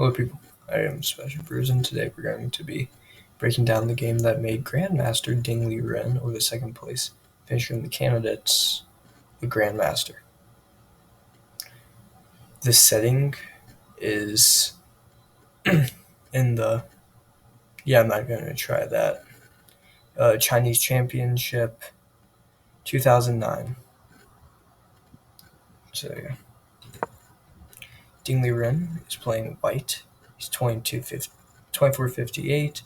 Hello people, I am Special Bruce, and today we're going to be breaking down the game that made Grandmaster Ding Liren, or the second place finisher in the candidates, the Grandmaster. The setting is in the, I'm not going to try that, Chinese Championship 2009. So yeah. Ding Liren is playing white. He's 2458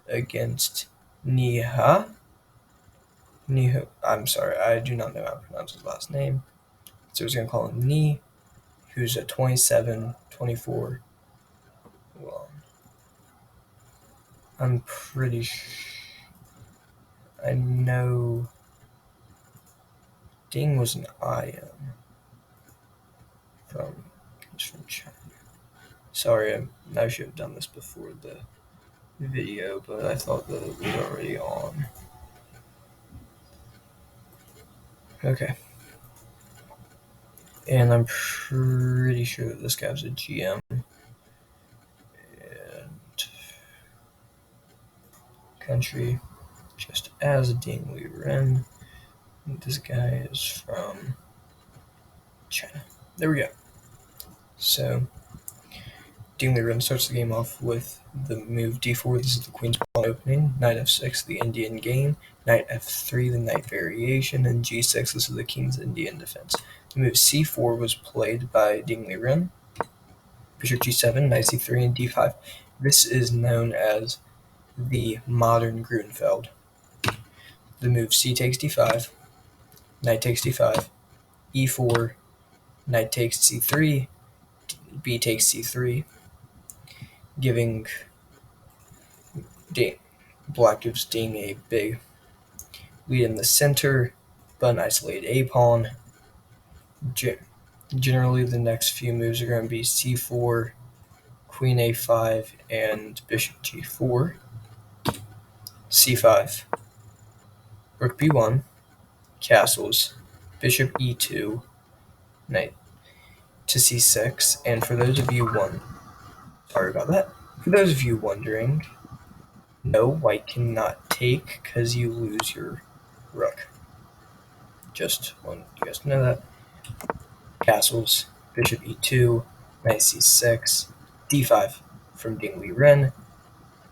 against Niha. I'm sorry, I do not know how to pronounce his last name. So we're going to call him Ni, who's a 27-24. Well, I'm pretty sure. I know Ding was an IM from China. Sorry, I should have done this before the video, but I thought that it was already on. Okay. And I'm pretty sure that this guy was a GM. And country, just as Ding Liren. This guy is from China. There we go. So, Ding Liren starts the game off with the move d4. This is the queen's pawn opening. Knight f6, the Indian game. Knight f3, the knight variation. And g6, this is the king's Indian defense. The move c4 was played by Ding Liren. Bishop g7, knight c3, and d5. This is known as the modern Grunfeld. The move c takes d5, knight takes d5, e4, knight takes c3, b takes c3, giving Black gives Ding a big lead in the center, but an isolated a pawn. Generally, the next few moves are going to be c4, queen a5, and bishop g4, c5, rook b1, castles, bishop e2, knight to c6, and for those of you wondering, no, white cannot take because you lose your rook. Just want you guys to know that. Castles, bishop e2, knight c6, d5 from Ding Liren,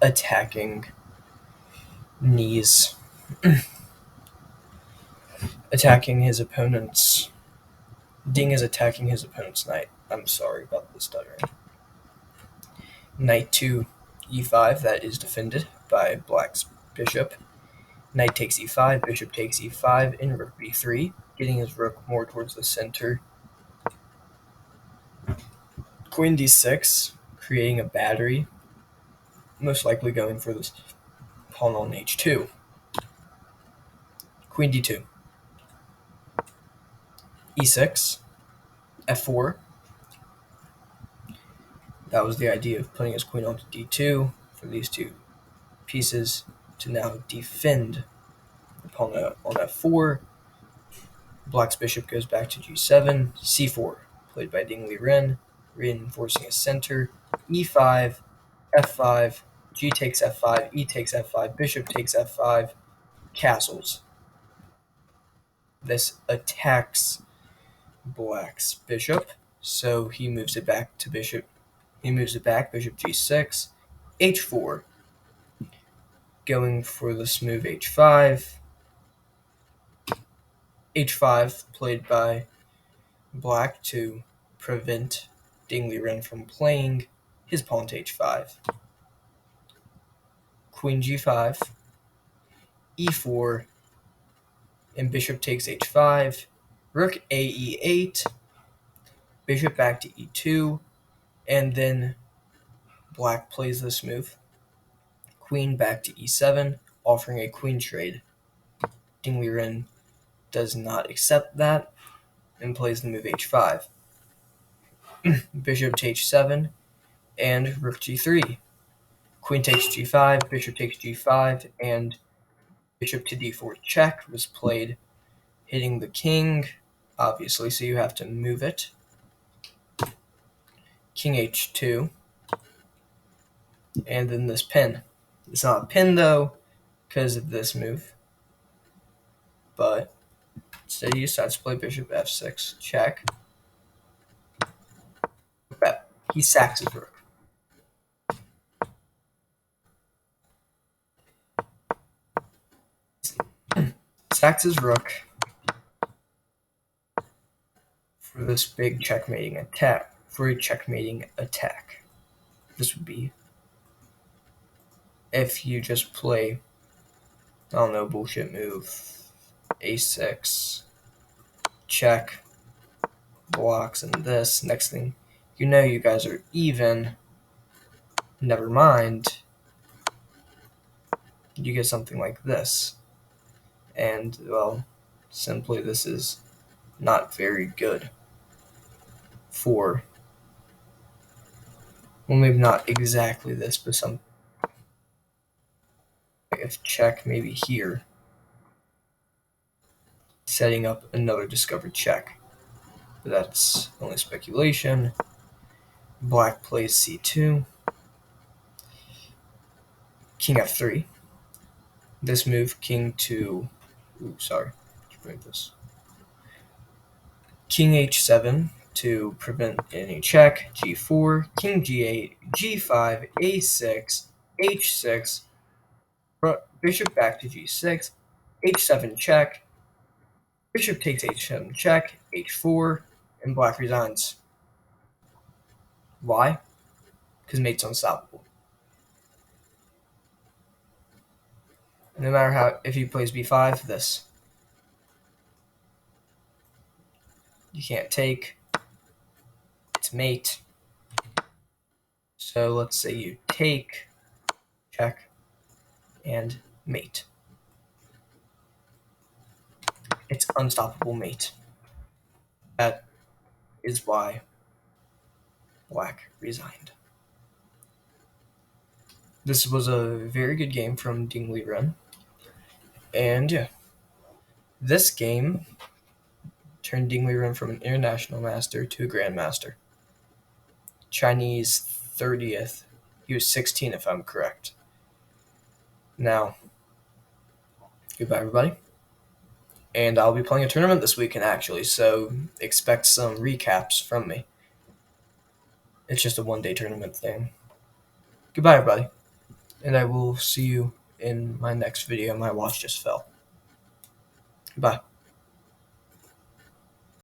attacking Ni's, attacking his opponent's. Ding is attacking his opponent's knight. I'm sorry about the stuttering. Knight to e5, that is defended by Black's bishop. Knight takes e5, bishop takes e5, and rook b3, getting his rook more towards the center. Queen d6, creating a battery, most likely going for this pawn on h2. Queen d2, e6, f4. That was the idea of putting his queen onto d2 for these two pieces to now defend the pawn on f4. Black's bishop goes back to g7, c4, played by Ding Liren, reinforcing his center, e5, f5, g takes f5, e takes f5, bishop takes f5, castles. This attacks Black's bishop, so he moves it back to bishop. He moves it back, bishop g6, h4, going for this move h5, h5 played by Black to prevent Ding Liren from playing his pawn to h5. Queen g5, e4, and bishop takes h5, rook a e8, bishop back to e2, and then Black plays this move. Queen back to e7, offering a queen trade. Ding Liren does not accept that and plays the move h5. Bishop to h7 and rook g3. Queen takes g5, bishop takes g5, and bishop to d4 check was played, hitting the king, obviously, so you have to move it. King h2, and then this pin. It's not a pin though because of this move, but instead he decides to play bishop f6, check. Bet. He sacks his rook. Sacks his rook for this big checkmating attack. For a checkmating attack. This would be if you just play, I don't know, bullshit move, a6, check, blocks, and this. Next thing you know, you guys are even. Never mind, you get something like this. And, well, simply this is not very good for, well, maybe not exactly this, but some, if check maybe here, setting up another discovered check. But that's only speculation. Black plays c2, king f3. This move, king to, this. King h7 to prevent any check, g4, king g8, g5, a6, h6, bishop back to g6, h7 check, bishop takes h7 check, h4, and black resigns. Why? Because mate's unstoppable. No matter how, if he plays b5, this. You can't take. It's mate. So let's say you take, check, and mate. It's unstoppable mate. That is why black resigned. This was a very good game from Ding Liren. And yeah, this game turned Ding Liren from an international master to a grandmaster. Chinese 30th. He was 16 if I'm correct. Now, goodbye everybody. And I'll be playing a tournament this weekend actually, so expect some recaps from me. It's just a one-day tournament thing. Goodbye everybody. And I will see you in my next video. My watch just fell. Goodbye.